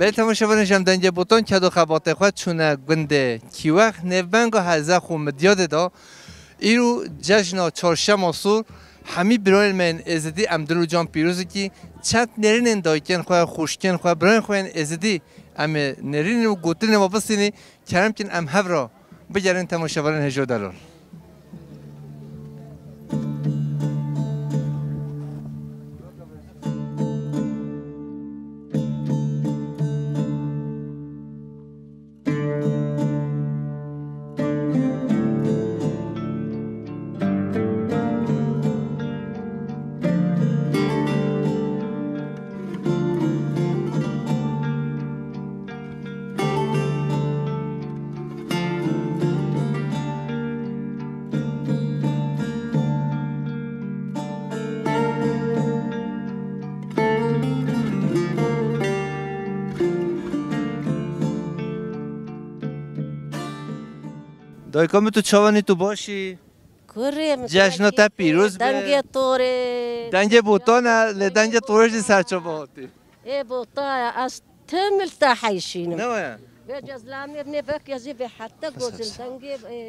به تماشاگران جمدنگ بوتان که دو خبات خود چونه گنده کیوخ نوبنگ هزه خو مدیاد دا ایرو جشن چهارشنبه مسور همی برای من ازدی امدلو جان پیروزی که چند نرین دایکن خواه خوشکن خواه برای خواه ازدی ام نرین و گوترین و بسینی کرم کن ام هفرا بگرین تماشاگران هجو دلار دایکام تو چوانی تو باشی جشن تا پیروز دنگ توره دنگ بوتان ل دنگ تورش سرچو باهاتی ای بوتا از تمل تا حیشینم نه بجز لام ابن فك يزي في حتى جوز الدنگ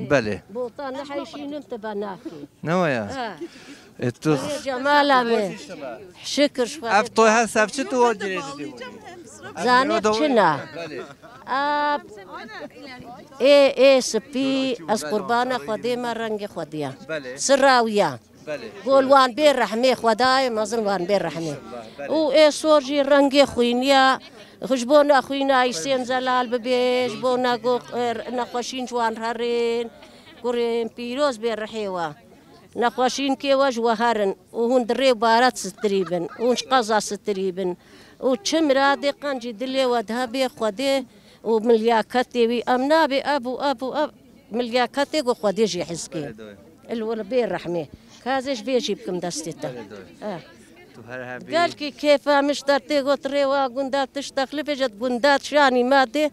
بله بوتا نحيشينم تبناكي نه تو جمالا شكر شوي اف تو هست اف چه تو واجری زانب چنا اب ای سپی از قربان خودی ما رنگ خودیا سراویا قولوان بیر رحمه خدای مظلوان بیر رحمه او ای سورجی رنگ خوینیا خشبونا خوینا ایسین زلال ببیش بونا نقاشین جوان هرین قرین پیروز بیر رحیوا نقاشین که وجه هرن وهون دري بارات ستريبن ونش قزا ستريبن وشمرا دي قنجي دلي وذهبي خدي وملياكتي وي امنا بي ابو ملياكتي وخدي جي حسكي الول بير رحمه كازش بيجي بكم دستتا قال كي كيف مش درتي قطري وقندات تشتغل فجت قندات شاني مادي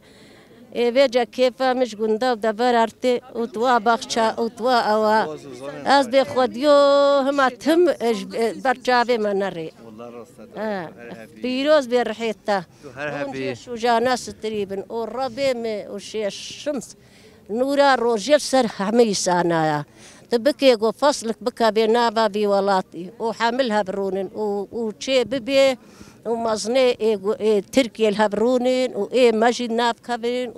ویجا کیفا مش گنده و دبر ارتی اتوا بخشا اتوا اوا از به خودیو هم تم برچاوی منری پیروز بی رحیتا اونجا شجانا ستریبن و ربیم و شمس نورا روجل سر حمی سانایا تبكي جو فصلك بكا بنابا بولاتي وحاملها برونن وشي ببي ومزني تركيا الهبرونين وإيه ماجد ناب كابين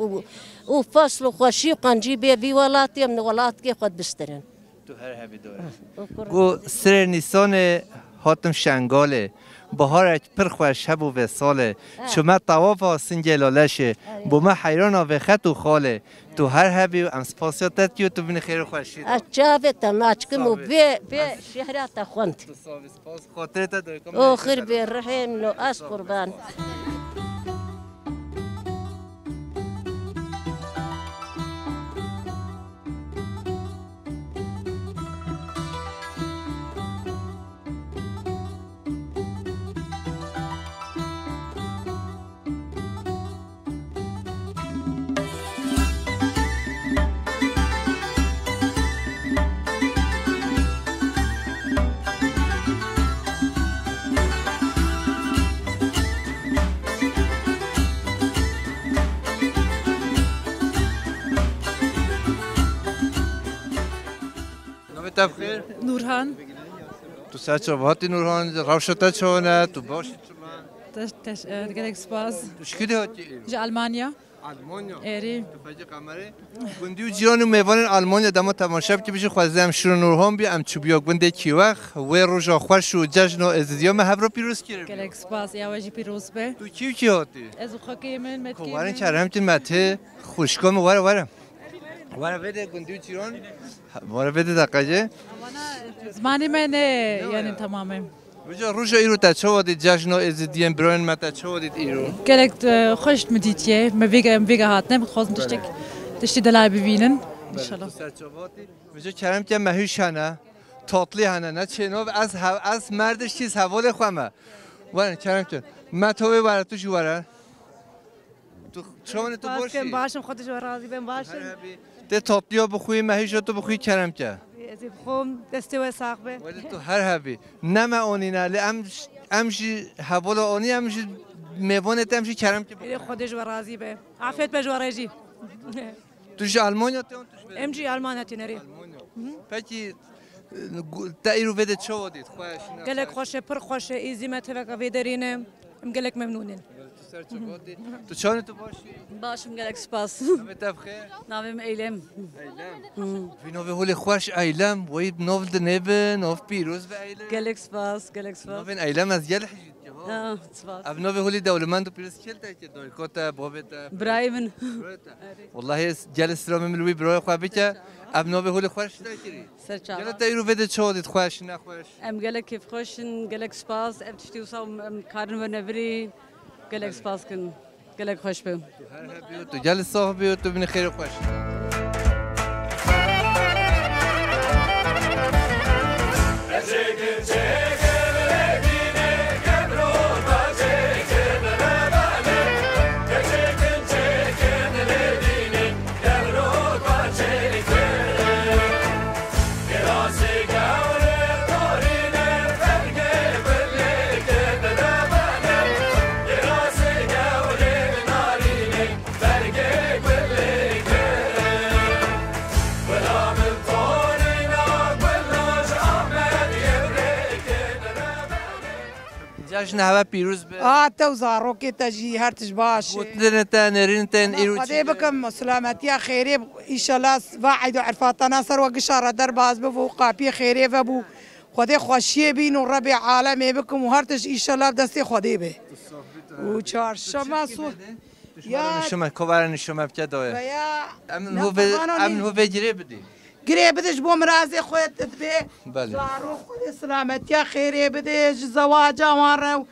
وفصل خوشي قنجيبي بولاتي من ولاتي خود بسترن تو هر هبی داره گو سر نیسان هاتم شنگاله بهارش پرخوش هب و وصاله شما طواف سنجلالشه بوما حیران و خط و خاله تو هر هبی و ام سپاسیاتت که تو بین خیر خوشید اچافه تماچکم و بی شهرات خوند تو سپاس خاطرت دایکم آخر بی رحم نو از قربان بخیر نورهان تو سرچه باهاتی نورهان روشتا چونه تو باشید شما تش گرگ سپاس تو شکلی هاتی جا آلمانیا آلمانیا ایری تو فجی قمره گندی و جیران و میوان آلمانیا دما تماشا که بشه خوازه هم شروع نورهان بی ام چوبیا گنده کیوخ و روژا خوش و جشن و ازدیام هفرا پیروز کرد گرگ سپاس یا وجی پیروز به تو کی هاتی از خاکی من متکی وارن چرهم تیم مته خوشکام واره بده گندی و جیران واره بده دقیقه زمانی من یعنی تمامه وجا روژا ایرو تا چه وادید جشن و ازدیام براین متا چه وادید ایرو گرگ خوشت مدیتیه ویگا هات نه خواستم تشتی دلای ببینن انشالله وجا کرم که مهیش هنه تاطلی هنه نه چنو از مردش چیز حوال خوامه وارن کرم که متوی واره تو شو واره تو چون تو باشی باشم خودش راضی بم باشم ده تاطلیا بخوی مهیش تو بخوی کرم که از بخوم دسته و ساقبه ولی تو هر هبی نم آنی نه امشی حوال آنی امشی میوان تمشی کرم که إلي خودش ورازي به عافيت بجواريجي توش آلمانیا تون امجي ألمانيا تنري پکی تا ایرو ویده چه ودید خوش قالك خوشه پر خوشه إيزي ما تبقى في درينه قالك ممنونين تو چان تو باشی؟ باشم گلک سپاس همه تبخیر؟ ناویم ایلم وی نوی هولی خوش ایلم وی نوی دنبه نوی پیروز به ایلم گلک سپاس گلک سپاس نوی ایلم از گل حجید سپاس اب نوی هولی دولمند و پیروز کل تا که دوی کتا بابتا برایمن والله گل استرامی ملوی برای خواه بکه اب نوی هولی خوش تا کری سرچاوا گل تا ایرو ویده چه ودید خوش نخوش ام گلک کیف خوشن گلک سپاس ام تشتی وسا ام کارن و نوری گلک سپاس کن گلک خوش بیم تو گل صاحبی و تو بین خیر خوش جشن هوا پیروز به تو زاروکی تجی هرتش باش بوتلن تا نرین تن ایرو خدای بکم سلامتی خیری ایشالله واعد و عرفات ناصر و قشاره در باز بفو قاپی خیری بو خدای خوشی بین و رب عالم بکم و هرتش ایشالله دست خدای به و چهارشنبه صبح یا شما کوارن شما بچه یا امن هو وجری بدی گریه بدش بو مرازی خودت به بله زارو خدای سلامتی خیری بدش زواج واره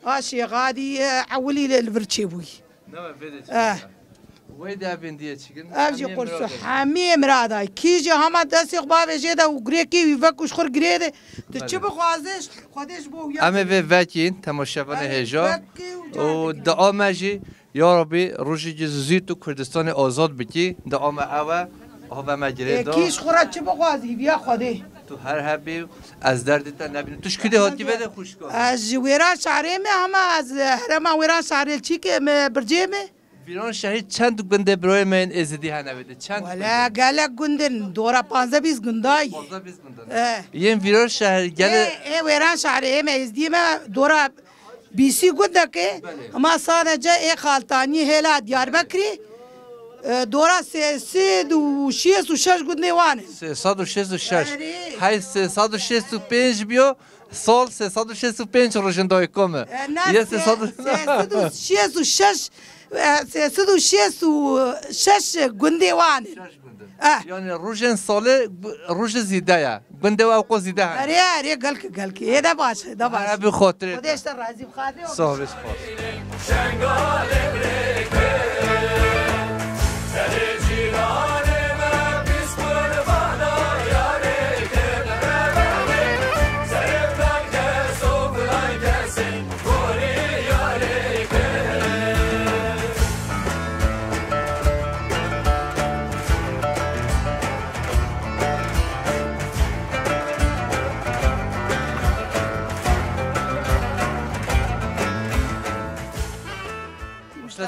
آشی غادي عولي للبرتشي بوي نما بدش اه ويدا بنديه چكن ابجي قول سو حمي مراد كيجي هما دسي خباب جيدا وغريكي يفكش خور غريده تشبه خوازش خودش بو اما في فاكين تماشاون هجا و دعا ماجي يا ربي روجي جزيتو كردستان آزاد بكي دعا ما اوا هوا مجري دا كيش خورا چبه خوازي بیا خودي تو هر هبی از درد تا نبین توش کده هاتی بده خوش کن از ویران شهری می هما از هرما ویران شهری چی که برجه می ویران شهری چند گنده برای من ازدی هنویده چند ولا گلک گندن دورا 15-20 گندای 15-20 گنده یه ویران شهری گله ویران شهری می ازدی ما دورا 20 گنده که اما سانجا ای خالتانی هلا دیار بکری دورا 366 گنده وانه 366 های 365 بیو سال 365 روشندای کمه یه 366 گنده وانه یعنی روشن ساله روش زیده یا گنده و اوقو زیده هم اره گلک ایده باشه ده باشه عربی خاطره خودش تا راضی بخاطره صاحب سپاس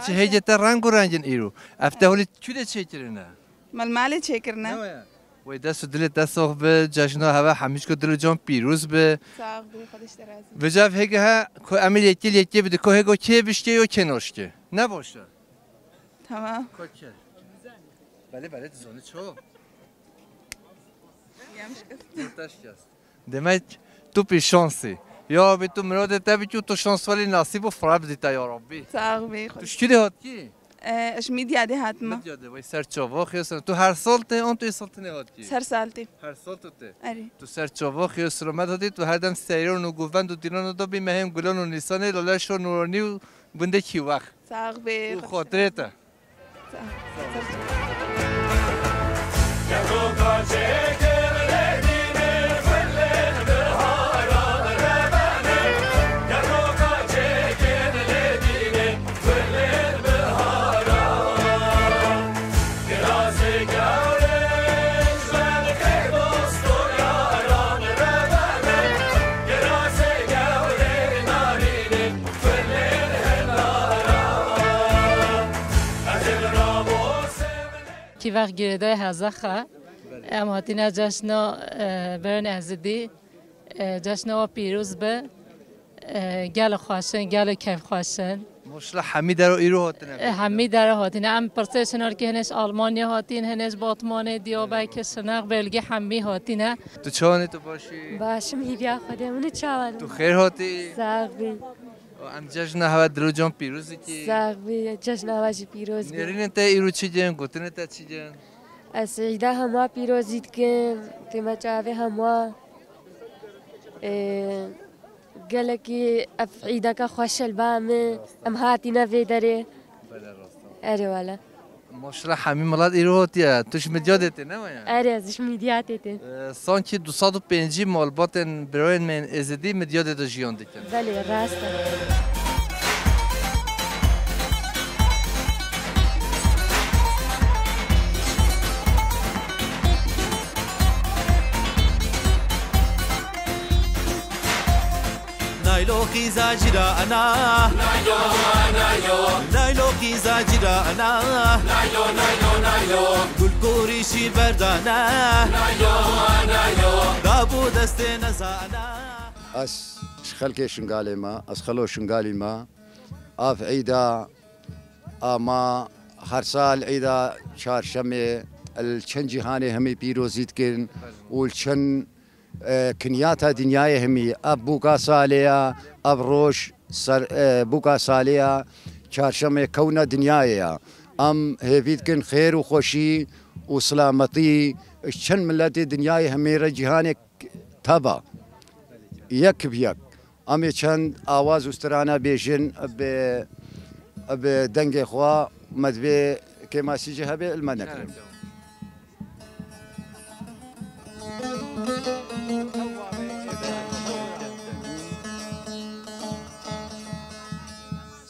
چه هیچ تا رنگ و رنگین ایرو افته هولی چوده چه کرنه مال چه کرنه و دست و دل دست به جشن هوا همیشه که دل جان پیروز به ساق به خودش درازی وجب هیگه ها که عمل یکی بده که هیگو چه بشته یا کناشته نباشه تمام کوچه بله زونه چو demek tu bir şansı. Ya bir tu mürad tabii ki tu şans vali nasip و فراب دیتا یا ربی. ساق به تو خودش چی هات کی؟ اش میدیاده حتما میدیاده وای سر چاوا خیاسن تو هر سال ته اون تو سال ته هات کی؟ سر سالتی هر سال تو ته. اری تو سر چاوا خیاس رو مدادی تو هر دم سیران و گووند و دیران و دو مهم گلان و نیسان لالش و نورانی و بنده کی وقت. ساق به تو خاطره تا. کی وقت گیردای هزخه ام هاتینا جشن برن ازدی جشن و پیروز به گل خواشن گل کیف خواشن مشلا حمی در ایرو هاتنه حمی در هاتینه ام پرسشنار که هنش آلمانیا هاتین هنش باطمان دیابک شناق بلگی حمی هاتینه تو چانی تو باشی؟ باشم هیبیا خودمون چاوال تو خیر هاتی؟ ساقبی ام جشن هوا درو جان پیروزی کی؟ ساقبی جشن هواجی پیروز بی نرین تا ایرو چی جن؟ گوتن تا چی جن؟ اسعیده همه پیروزید که تیمه چاوه همه گلکی افعیده که خوش البامه ام هاتی نوی داره اره والا مشلا حمی ملاد ایرو هاتیه توش مدیادته نه مایا؟ اره ازش میدیاتته سانکی 205 مالباتن براین من ازدی مدیاد دا جیان دکن بله راسته نايلو خيزا جرا انا نايلو نايلو نايلو خيزا جرا انا نايلو نايلو نايلو قول كوريشي بردانا نايلو نايلو دابو دستي نزانا اس خلكي شنقالي ما اس خلو شنقالي ما اف عيدا اما هرسال عيدا شهر شمي الچن جهاني همي بيروزيت كن والچن کنیاتا دنیای همی اب بوکا سالیا اب روش سر بوکا سالیا چهارشنبه کون دنیایا ام هیوید کن خیر و خوشی و سلامتی چند ملت دنیای همی را جهان تبا یک بیک ام چند آواز استرانه بیشن به دنگ خوا مدبی که ماسیجه هبه المنکرم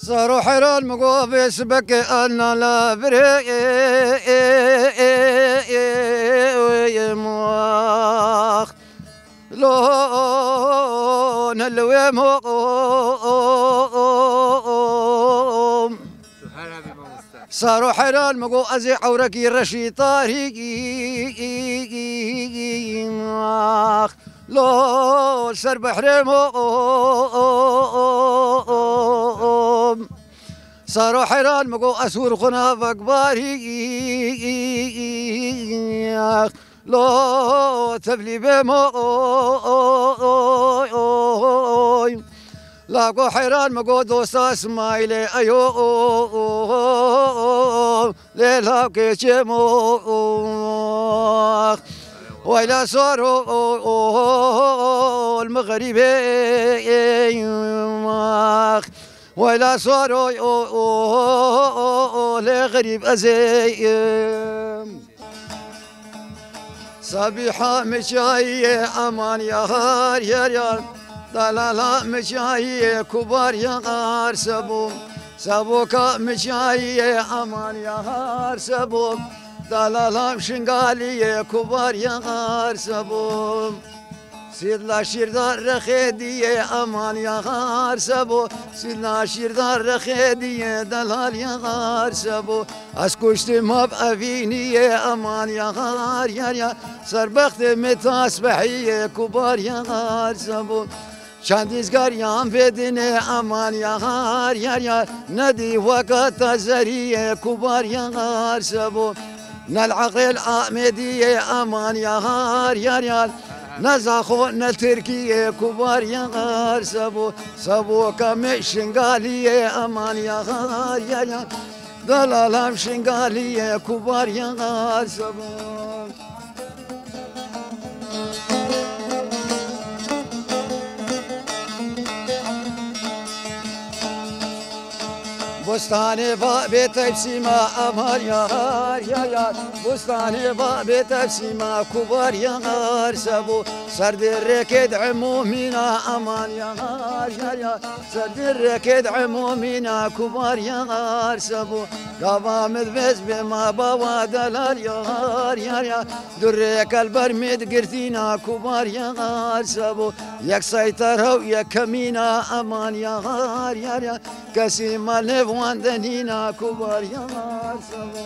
صاروا حيران مقوف سبك أنا لا بري مواخ لون الويم صاروا حيران مقوف أزي عوركي رشي طاري مواخ لو سر بحري صاروا حيران مقو أسور خناف أكباري لو تبلي بموي لاقو حيران مقو دوستا اسمايلي أيو ليلا كيشمو وإلى صاروا المغربي وإلى صاروا لغريب أزيم صبيحة مشاي أمان يا غار يا ريال لا مشاي كبار يا غار سبوك مشاي أمان يا غار سبوك دلالام شنقالي كبار يا غار سبوك سيدنا شيردار رخيدي أمان يا غار سبو سيدنا شيردار رخيدي دلال يا غار سبو أسكشت ما بأفيني أمان يا غار يا سربخت متاسبحي كبار يا غار سبو شانديزگار يام بدني أمان يا غار يا ندي وقت زري كبار يا غار سبو نالعقل آمدي أمان يا غار يا نزاخو نتركي كبار يا غار سبو كمشنقالي أمان يا غار يا دلالام شنقالي كبار يا غار سبو بستان باب تبسيما أمار يا غار يا بستان باب تبسيما كبار يا غار سبو سرد الركض عمومنا أمان يا غار يا سرد الركض عمومنا كبار يا غار سبو قام مذبز بما بوا دلال يا غار يا دريك البرميد قرتينا كبار يا غار سبو يك سيطرة ويك كمينا أمان يا غار يا كسيما لفوان دنينا كبار يا غار سبو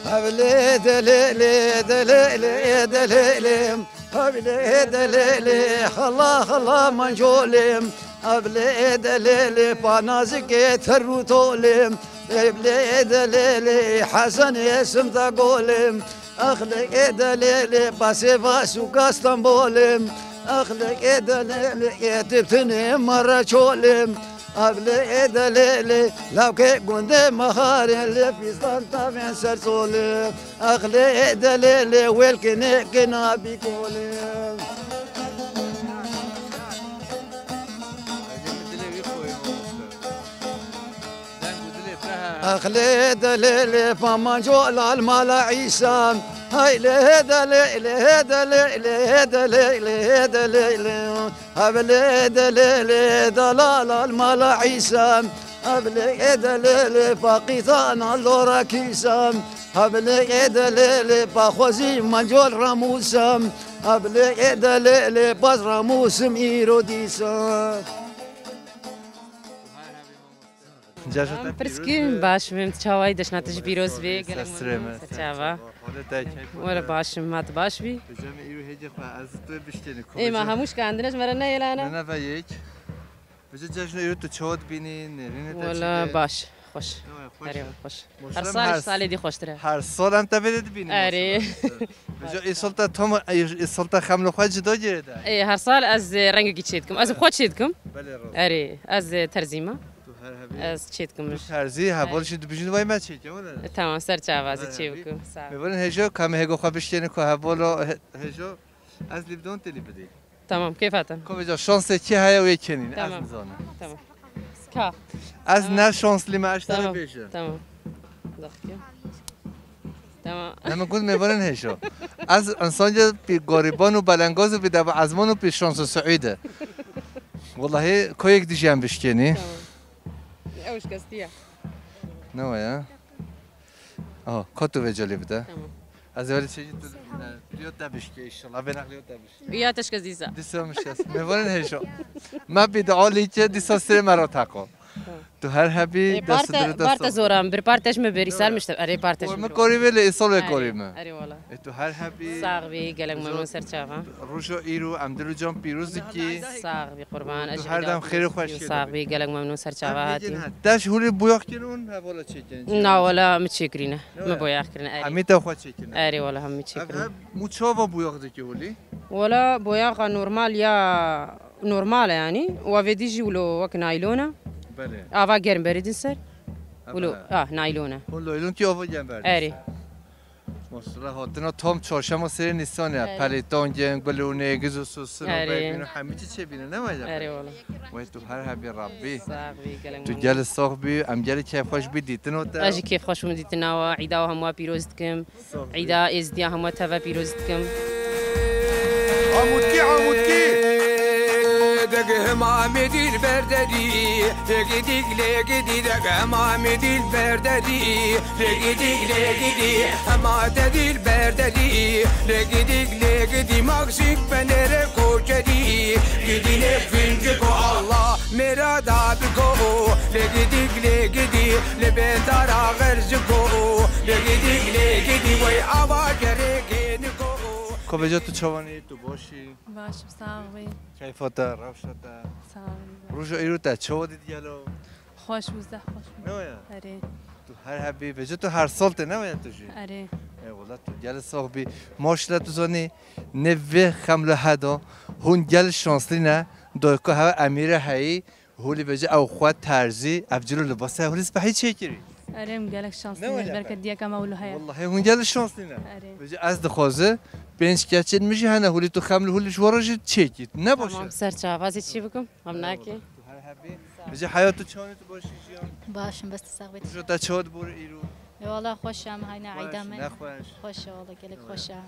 هبلي دليلي دليلي دليلي هبلي دليلي خلا خلا منجولي هبلي دليلي بنازك تروتولي هبلي دليلي حسن اسم تقولي أخلق دليلي باسيفا سوق اسطنبول أخلق دليلي تبتني مرة شولي أخلق دليلي لو كي قند مخاري اللي في سلطة من سرسولي أخلق دليلي والكني كنا بيقولي أخلي دليلي فمن جول المال عيسى هاي لي دليلي دليلي دليلي دليلي هبلي دليلي دلال المال عيسى هبلي دليلي فقيثان اللورا كيسى هبلي دليلي فخوزي من جول رموسى هبلي دليلي بز رموسم إيروديسى پرسکیم باش من تشاوی دشناتش بیروز بی گلم تشاوا ولا باش ما تباش بی ای ما هموش کندنش مرا نه یلانا نه ویک بجا جشن ایرو تو چود بینی نرینه تا ولا باش خوش اری خوش هر سال دی خوش تره هر سال هم تبدید بینی اری بجا ای سالتا تام ای سالتا خمل خواهد جدا گرده ای هر سال از رنگ گیچیدکم از خود چیدکم بله راست اری از ترزیمه از چیت کمش ترزی حوالش دو بیشتر وای من چی کنم تمام سر چاوازی چی بکن می‌بینن هجا کم هگو خوابش کنه که حوالا هجا از لیبدون تلی بدی تمام کیفاته که بجا شانس چی هیا و یکنین از میزانه تمام سکا از نه شانس لی معش داره بیشه تمام دخیه تمام همه گفت می‌بینن هجا از انسان جا پی غریبان و بلنگاز و بیداب عزمان و پی شانس سعیده والله که یک دیجی هم بشکنی اوش کستیه نه یا کاتو وجالی بده از ولی چیزی تو لیوت نبیش که ایشالله به نقلیوت نبیش یا تشکز دیسا دیسا میشست می‌بینن هیچو ما بیدعالی که دیسا سر مرا تاکو تو هر هبی دست در دست پارت زورم بر پارتش مبری سال مشت اری پارتش ما کاری ولی ایسال کاری ما اری والا تو هر هبی ساغبی گلگ ممنون سر چاوا روشو ایرو امدلو جان پیروزی کی ساغبی قربان تو هر دم خیر خوش ساغبی گلگ ممنون سر چاوا هاتی داش هولی بویاق کنون حوالا چی کنی نه والا متشکرینه ما بویاق کرنه اری همی تا خود چی کنی اری والا هم متشکرینه موچاوا بویاق دکی هولی ولا بوياغ نورمال يا نورمال يعني وفيديجي ولو وك نايلونه بله افا جرم بريدن سر ولو نايلونه اون نايلون کی آوا جنب برد اری ماشاءالله هاتنا تام چهارشنبه سر نیستانه پلیتان جنگ بلونه گزو سوسن و ببینو همه چی بینه نمیشه اری والا و تو هر هبی ربی صاحبي تو جل صاحبی ام جل کیف خوش بیدیتن و تا اجي كيف خوش مديتنا وعيدا وهم بيروزتكم عيدا ازديا هم تفا بيروزتكم عمودكي دقهم عمدي البرددي لقيديك لقيدي دقهم عمدي البرددي لقيديك لقيدي اما تدي البرددي لقيديك لقيدي ماكسيك بنر كوجدي قيدينك فينجكو الله مرادا بكو لقيديك لقيدي لبندار غرزكو لقيديك لقيدي وي عواجرك نكو کجا تو چوانی تو باشی باش ساغبی کیفاته روشته ساغبی روزو ایرو تا چودی دیالو خوش بوده خوش نه اره تو هر هبی بجا تو هر سال ته نه تو جی اره ای والله تو جل صاحبی ماشلا تو زنی نوه خمله هدا هون جل شانسلی نه دایکو ها امیر هایی هولی بجا او خود ترزی افجلو لباسه هولی سپحی چه کری اره مگلک شانس نه برکت دیا کم اولو هیا والله هون جل شانسلی نه بجا از دخوازه بینش کچن میشه هنه هولی تو خمله هولی شوارش چه کید نباشه تمام سر چاوازی چی بکم هم ناکی بجا حیاتو چانی تو باشی جیان باشم بس ساغبی جو تا چود بور ایرو والله خوشم هاینا عیدامه نخوش خوشه والله گلک خوشم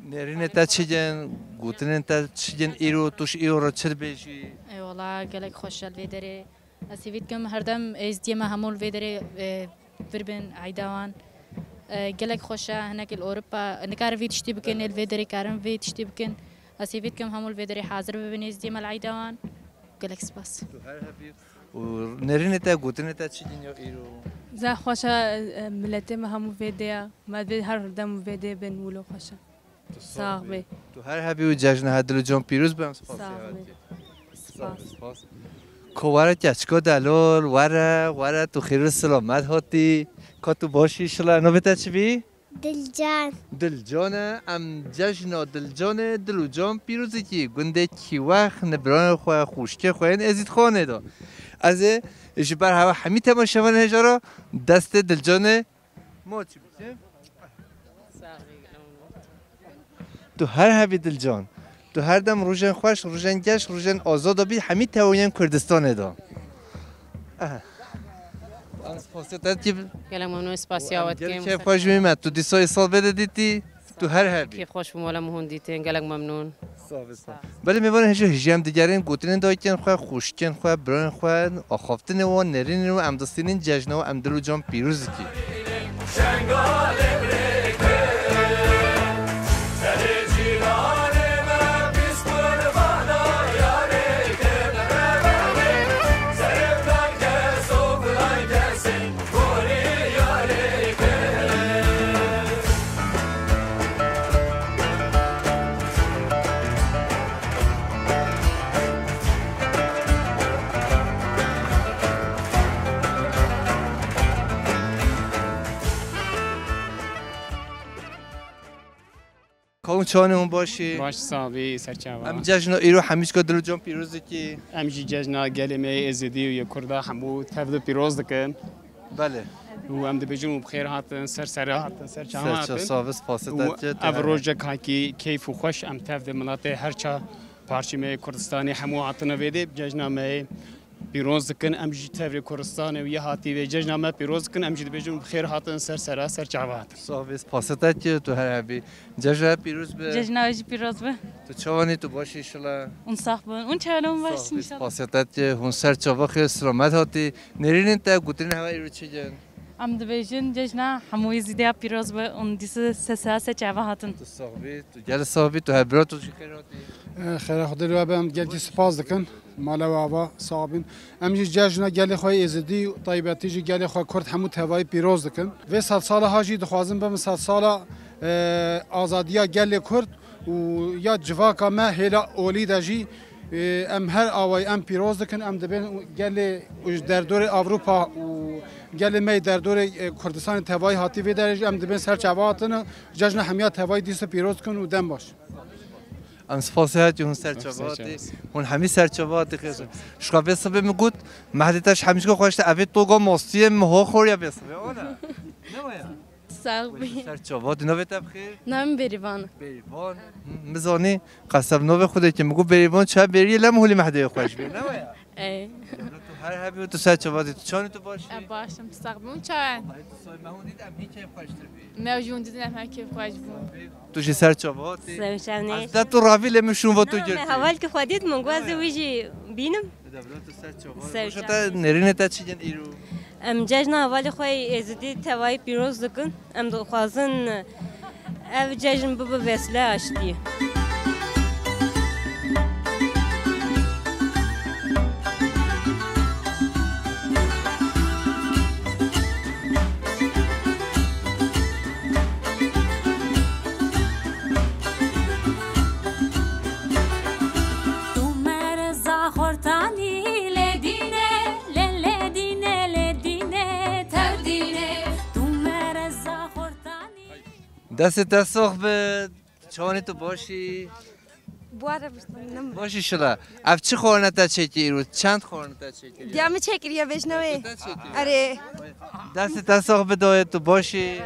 نرینه تا چیجن گوتنه تا چیجن ایرو توش ایرو را چه بیشی ای والله گلک خوشل ویدره اسیوید کم هر دم از دیما همول ویدره فربن عیدوان گلک خوشه هناك الأوروبا نكار فيت شتي بكن الفيدري كارم فيت شتي بكن اسيفيت كم همول فيدري حاضر ببنيز ديما العيدوان گلک سپاس و نرین تا گوتن تا چی دنیا ایرو زا خوشا ملت ما همو ویدیا ما به هر دم ویدی بن ولو خوشا صاحبی تو هر هبی و جشن هدل جان پیروز بهم سپاس کوارت چچکو دلال وره تو خیر و سلامت هاتی که تو باشی شلا نوبت چی بی؟ دلجان ام جشن دلجان دلو جان پیروزی کی گنده کی وقت نبران خواه خوشکه خواهین ازید خانه دا از جبر هوا همی تماشاوان هجارا دست دلجان ما چی بیشه؟ تو هر هبی دلجان تو هر دم روزن خوش روزن گش روزن آزاد بی همی توانیم کردستان دا گلم ممنون اسپاسیاوت کیم که خوش میمد تو دیسای سال بده دیتی تو هر هبی کی خوش بمولا مهون دیتین گلم ممنون ولی میوانه هجا هجام دیگرین گوتنین دایکن خواه خوشکن خواه بران خواه آخافتن و نرین و امدستینین جشن و امدلو جان پیروز کی کام چانمون باشی باش صاحبی سرچاوا ام جشن ایرو همیش که دلو جان پیروزی کی امجی جشن گلمه ازدی و یا کردا حمو تفد پیروز دکن بله و ام دبجون بخیر هاتن سر هاتن سر چاوا هاتن ساوس پاسدت و افروج کاکی کیف و خوش ام تفد مناطق هرچا پارچمه کردستانی حمو هاتن ویدی جشن ما پیروز دکن امجی تفد کردستان و یا هاتی و جشن ما پیروز کن امجی دبجون بخیر هاتن سر چاوا هاتن ساوس پاسدت تو هر هبی جشن پیروز به جشن هاوی پیروز به تو چوانی تو باشی شلا اون صاحب اون چالون باش ان شاء الله پاسدت هون سر چاوا خیر سلامت هاتی نرینن تا گوتن هوا ایرو چی جن ام دبیجن جشن هموی زیده پیروز به اون دیس سه چاوا هاتن تو صاحبی تو گل صاحبی تو هبرا تو چی خیر هاتی خیر خدا رو بهم گل سپاس دکن مالا و آوا صاحبین امجی جشن گل خوای ازدی طیباتی جی گل خوای کرد همو توای پیروز دکن و سال هاجی دخوازم بهم سال آزادیا گل کرد و یا جواکا ما هلا اولی دجی ام هر آوای ام پیروز دکن ام دبن گل در دور اروپا و گل می در دور کردستان توای هاتی و درج ام دبن سر چواتن جشن همیا توای دیس پیروز کن و دم باش ام سپاسیات هون سرچاواتی هون همی سرچاواتی خیلی شکا بسه میگود مهدیتش همیشه خوشته اوید توگا ماستی مها خوریا بسه نه صاحبی سرچاواتی نوید بخیر نام بریوان مزانی قسم نو خودت که میگو بریوان چه بری لمهولی مهدی خوش بی نه ای هر هبی تو سرچاواتی تو چانی تو باشی باشم صاحبم چای مهون دیدم هیچ خوش تر بی موجود دیدم هکی خوش بون تو چه سرچاواتی سرچاونی از تو راوی لمشون و تو نه حوال که خودت منگواز ویجی بینم سرچاواتی نرینه تا چی جن ایرو ام جشن اول خوی ازدی توای پیروز دکن ام دخوازن او جشن ببه وسیله اشتی دست صاحب چانی تو باشی باشی شلا اف چی خورنه تا چکی رو چند خورنه تا چکی دیام چکی یا بشنوی آره دست صاحب دای تو باشی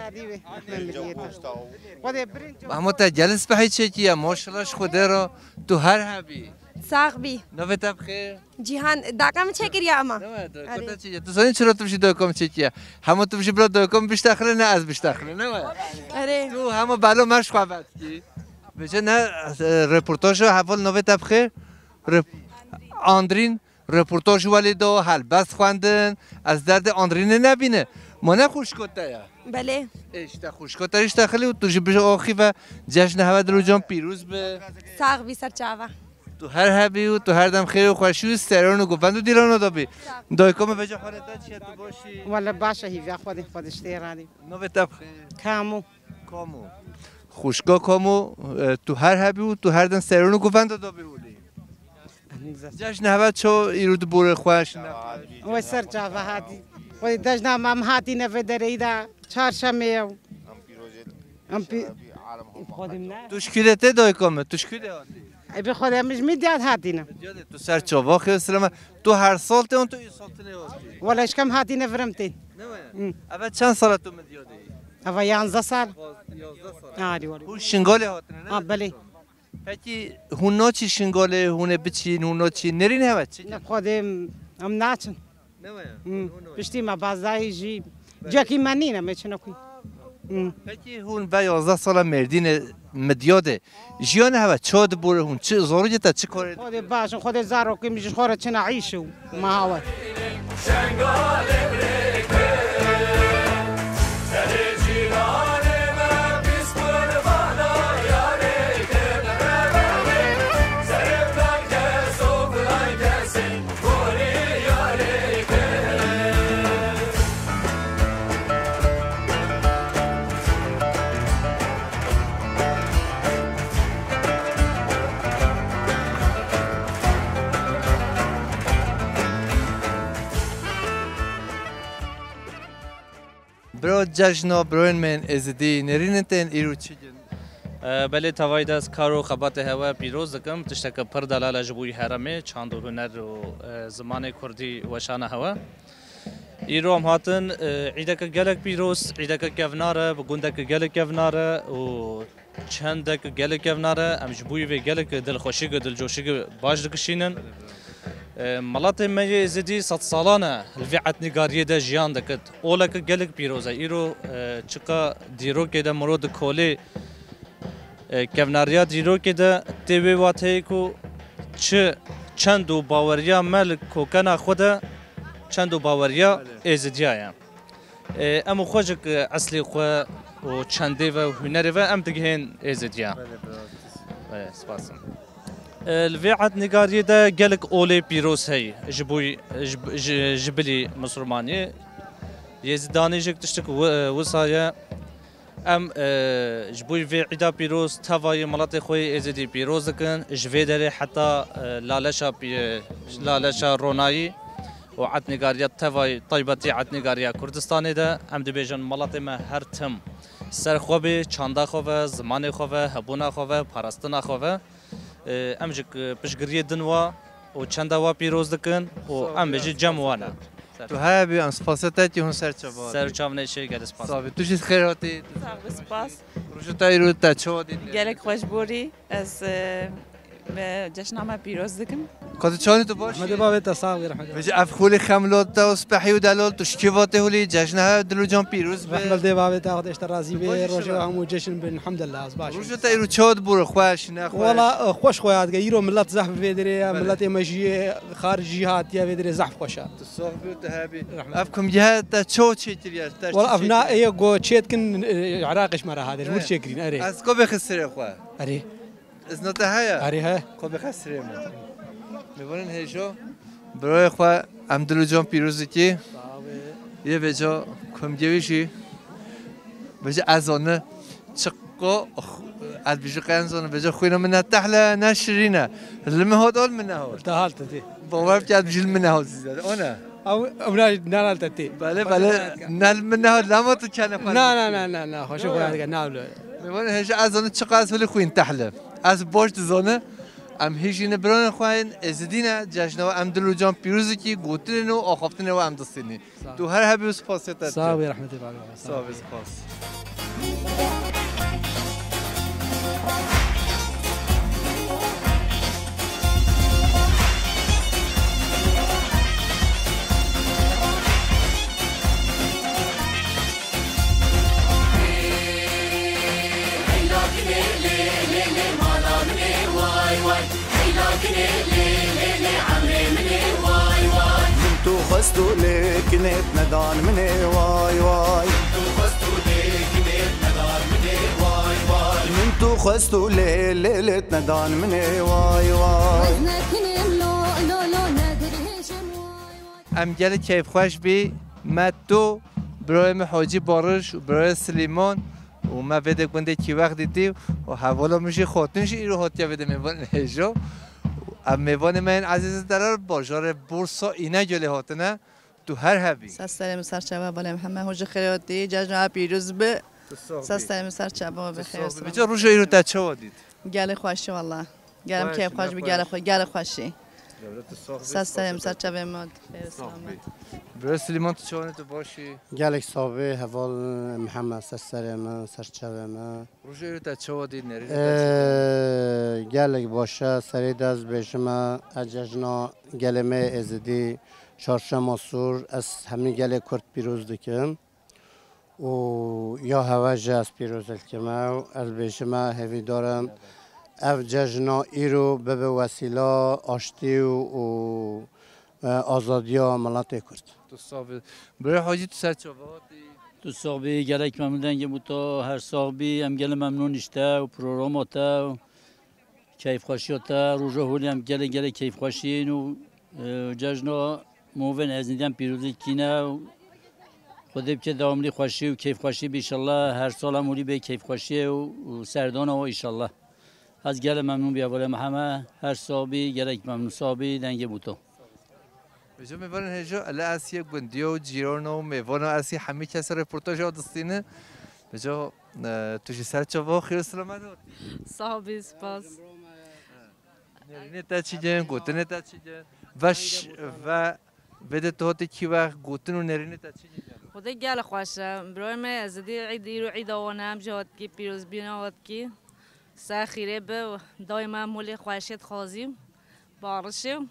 اما تا جلس به چکی یا ماشاءالله خدا رو تو هر حبی صاحبی نوبت بخیر جهان داکم چکی یا اما تو سانی چرا تو بشی داکم چکی همه تو بشی برا داکم بیشتر نه از بیشتر نه آره تو همه بالا مرش خوابت کی بچه نه رپورتاج حوال نوبت بخیر آندرین رپورتاج ولی دو حل بس خواندن از درد آندرین نبینه ما نه خوش کته یا بله اشتا خوش کته اشتا خیلی و تو جی بشه آخی و جشن هوا دلو جان پیروز به صاحبی سر چاوا تو هر هبی و تو هر دم خیر و خوشی و سران و گفتند و دیران دابی دایکم به جا خالد چی تو باشی ولی باشه هیچ خودش تیرانی نو تب کامو خوشگاه کامو تو هر هبی و تو هر دم سران و گفتند دابی ولی جشن هوا چو ایرود بور خوش نه و سر جا هاتی و دجنا مام هاتی نفدر ایدا چهارشنبه ام پی تشکیلته دایکم تشکیله ای به خودم مش میدیاد هاتینه تو سر چواخی سلام تو هر سال اون تو این سال ولی اش کم هاتینه فرمتی نه اول چند سال تو مدیادی اول 11 سال آری ولی هون شنگاله هاتینه نه بله هکی هون ناچی شنگاله هونه بچین هون ناچی نرین هوا چی نه خودم ام ناچن نه پشتی ما بازای جی جاکی منینه میچنه کی هکی هون با 11 سال مردین مدیاده جیان هوا چاد بوره هون چه زوری تا چه کاره خود باشن خود زارو که میش خوره چه نعیشو ما هوا برو جشن برون من ازدی نرینتن ایرو چی بله توای دست کارو خبات هوا پیروز دکم تشتک پر دلال جبوی حرمه چند هنر و زمان کردی وشانه هوا ایرو هم هاتن عیدک گلک پیروز عیدک کفناره بگوندک گلک کفناره و چندک گلک کفناره ام جبوی و گلک دل خوشی دل جوشی باش دکشینن ملات ما زدی 100 سالانه الفعت نگاریه ده جیان دکت اولک گلک پیروزه ایرو چقا دیرو که ده مرود کولی کفناریات دیرو که ده تیوی واته کو چند و باوریا مل کوکنا خود چند و باوریا ازدیایم ام خوشک اصلی خو و چنده و هنری و ام دگهن ازدیا سپاسم الفعت نگاری ده گلک اولی پیروز هی جبوی جبلی مسلمانی یزدانی جک تشتک وسایه ام جبوی في عدا پیروز تفای ملت خوی ازدی پیروز کن جوی داره حتی لالشا رونایی و عد نگاریت تفای طیبتی عد نگاریا کردستانی ده ام دبیجن ملت ما هر تم سر خوبه چاندا خوبه زمان خوبه هبونا خوبه پرستنا خوبه ام جک پشگری دنوا و چندا و پیروز دکن و ام بجی جمعوانا تو های بی انسپاسیتی هون سرچواد سرچاو نشه گل سپاس صافی تو چیز خیراتی سپاس روشو تایرو تا چه دیدی گلک خوش بوری از جشنامه پیروز دکم قد چانی تو باش مده بابت تصاویر رحمت بجی افخولی خملات تا اسپحی و دلال تو شکیواته هولی جشنها دلو جان پیروز به رحمت دی بابت خودش ترازی به روزه همو جشن بن الحمد لله از باش روزو تایرو چاد بور خوش نه خوش والله خوش خواد گیرو ملت زحف بدری ملت مجی خارجی هات یا بدری زحف خوشات صافی و تهابی افکم جهات تا چو چی تریاش والله ابناء يقو تشيتكن عراقش مرة هذا جبر شكرين اري اسكو بخسر اخوا اري ازنت هيا اري ها کو بخسر میبونن هجو برای اخوا عمدلو جان پیروزی که یه بجا کم جویشی بجا ازانه چقا البيجو قنزون بجا خوينا منها تحلى نشرينا اللي هو دول منها هو تهالت دي بوار بجد بجل منها هو زيادة أنا او نال تتي بله نال منها لا ما تكلم لا خوش خويا نال می‌بینی هیچ از آن چقدر ولی خوین تحله از باش زانه ام هیچی نبران خوین ازدینا جشن و ام دلو جان پیروزی کی گوتن و آخافتن و ام دستینی تو هر هبی سپاسیت صاحب رحمت الله صاحب سپاس تو خستو لكنت ندان مني واي واي تو خستو لكنت ندان مني واي واي من تو خواستو لیلت ندان منه وای وای ام گل کیف خوش بی ما تو برای حاجی بارش و برای سلیمان و ما ویده گنده کی وقت دیدی و حوالا میشه خاطرش ایرو هاتیا ویده میوان هجا ام میوان من عزیز درار بازار بورسا اینه گله هاتنه تو هر هبی سلام سر چبا بالای محمد حاج خیاطی جشن پیروز به سلام سر چبا بخیر بجا روز ایرو تا چه ودید گله خوشی والله گلم کیف خوش به گله خوشی سلام سر چبا ماد خیر سلامت برای سلیمان تو چونه تو باشی گلک صابه حوال محمد سلام سر چبا ما روز ایرو تا چه ودید نری گلک باشه سری دست بشم جشن گلمه ازدی چهارشنبه سور از همین گله کرد پیروز دکم و یا هواج از پیروز الکما از بیشما هوی دارم اف جشنا ایرو به وسیله آشتی و آزادیا ملت کرد تو صاحب برای حاجی تو سر چوباتی تو صاحبی گلک ممنون که تو هر صاحبی ام گله ممنون اشته و پروگراماتا کیف خوشیاتا روزه هولی ام گله کیف خوشین و جشنا موفن از ندیم پیروزی کینه خودم که داملی خوشی و کیف خوشی بیشالله هر سال مولی به کیف خوشی و سردانه و ایشالله از گل ممنون بیا بالا محمد هر صابی گلک ممنون صابی دنگ بوتو بجا میوان هجا الا اسیه گندیو و جیران و میوان اسی همه کس رپورتاج آدستینه بجا توی سر چوا خیر سلامت صاحبی سپاس نرینه تا چی جن گوتنه تا چی جن و بده تو هاتی کی وقت گوتن و نرینه تا چی جن خدا گل خوشه برای من از دی عیدی رو عید آوانم جهات کی پیروز بینات کی سخیره به دائما مولی خوشیت خازیم بارشیم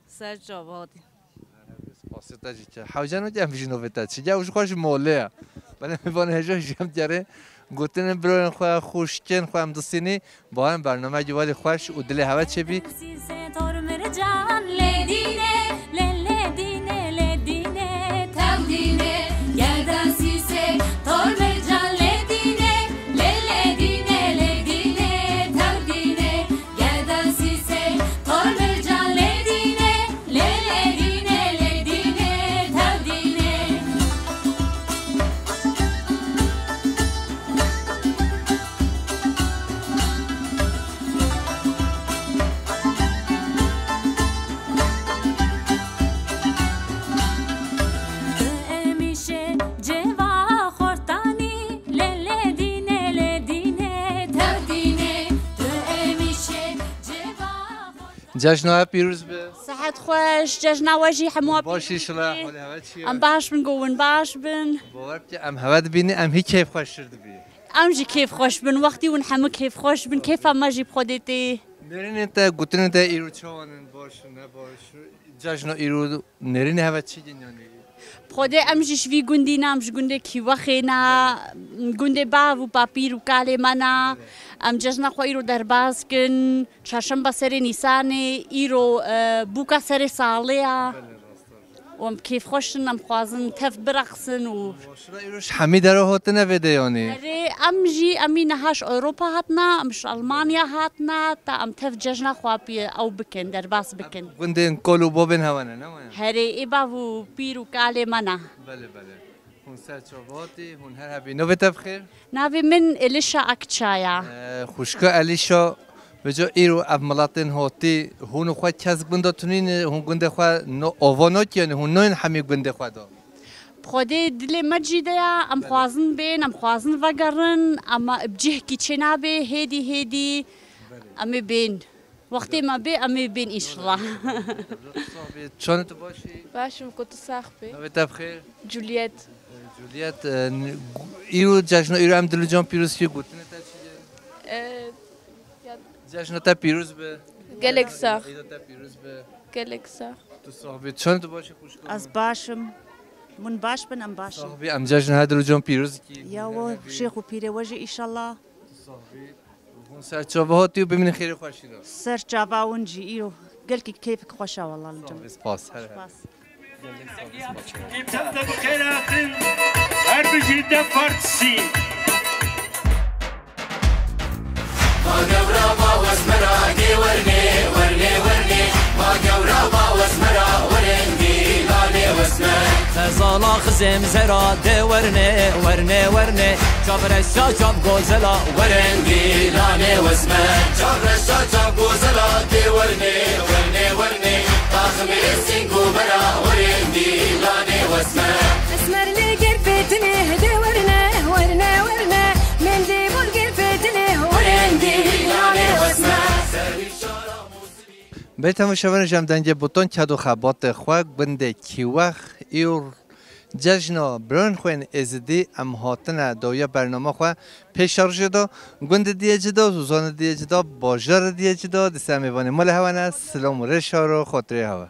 سر جوادی سپاسیت اجیچه حوجان و جمع جنو بتا چی جا وش خوش موله ولی میوان هجا جمع جاره گوتن برای خواه خوشکن خواه همدستینی با هم برنامه جوالی خوش و دل هوا چه بی جشنها پیروز به صحت خوش جشنا وجی حمو باشی شلا حال هوا چیه ام باش بن گون باش بن باور که ام هوا بینی ام هی کیف خوش شد بی ام جی کیف خوش بن وقتی ون حمو کیف خوش بن کیف ما جی خودتی نرین انت گوتن انت ایرو چوانن باش نه باش جشنا ایرو نرین هوا چی جنانی خود ام جی شوی گوندی نام ج گونده کی وخینا گونده با و پاپیر و کاله منا ام جشنا خو ایرو درباز کن چهارشنبه سر نیسان ایرو بوکا سر سالیا و کیف خوشن ام خوازن تف برقصن و حمید رو هاتنه بده یعنی اره ام جی امی نهاش اروپا هاتنا امش المانیا هاتنا تا ام تف جشنا خو بی او بکن درباز بکن گوندن کولو بوبن هوانه نه هره ایبا و پیرو کاله منا بله بله هون سر چوباتی هون هر هبی نو بتبخیر ناوی من الیشا اکچایا خوشکا الیشا بجا ایرو اف ملاتن هاتی هون خواهد کس گنده تونین هون گنده خواهد نو آوانات یعنی هون نوین همی گنده خواهد خودی دل مجیده ام خوازن بین ام خوازن وگرن اما بجه کی چنابه هدی امی بین وقتی ما بی امی بین ایشالله چون تو باشی؟ باشم کت سخبه نو بتبخیر جولیت ایرو جشن ایرو هم دلو جان پیروز که گوتنه تا چیه؟ جشن تا پیروز به گلک ساخ تا پیروز به گلک ساخ تو صاحبی چون تو باشی خوش کنم از باشم من باش بن ام باشم صاحبی ام جشن ها دلو جان پیروز کی یا و شیخ و پیره وجه ایشالله صاحبی هون سر چابه هاتی و ببینی خیلی خوشی رو سر چابه اونجی ایرو گلکی کیفک خوشه والله الجم سپاس ما قورا باوس مرا دي ورني ورني ورني ما قورا باوس مرا ورني لالي واسمك خزالا خزم زرا دي ورني ورني ورني جابر الشاجب غوزلا ورني لالي واسمك جابر الشاجب غوزلا دي ورني ورني ورني طاخمي السنقو مرا ورني لالي واسمك اسمر لي قرفتني هدي ورني ورني ورني من دي بول قرفتني ورني لالي واسمك به تماشاگران جمدنج بوتون کد و خبات خواه بنده کیوخ ایور جشن بران خوین ازدی ام هاتن دویا برنامه خواه پیشار جدا گند دیه جدا زوزان دیه جدا باجار دیه جدا دسته میوان مال هوانه سلام و رشار و خاطره هوا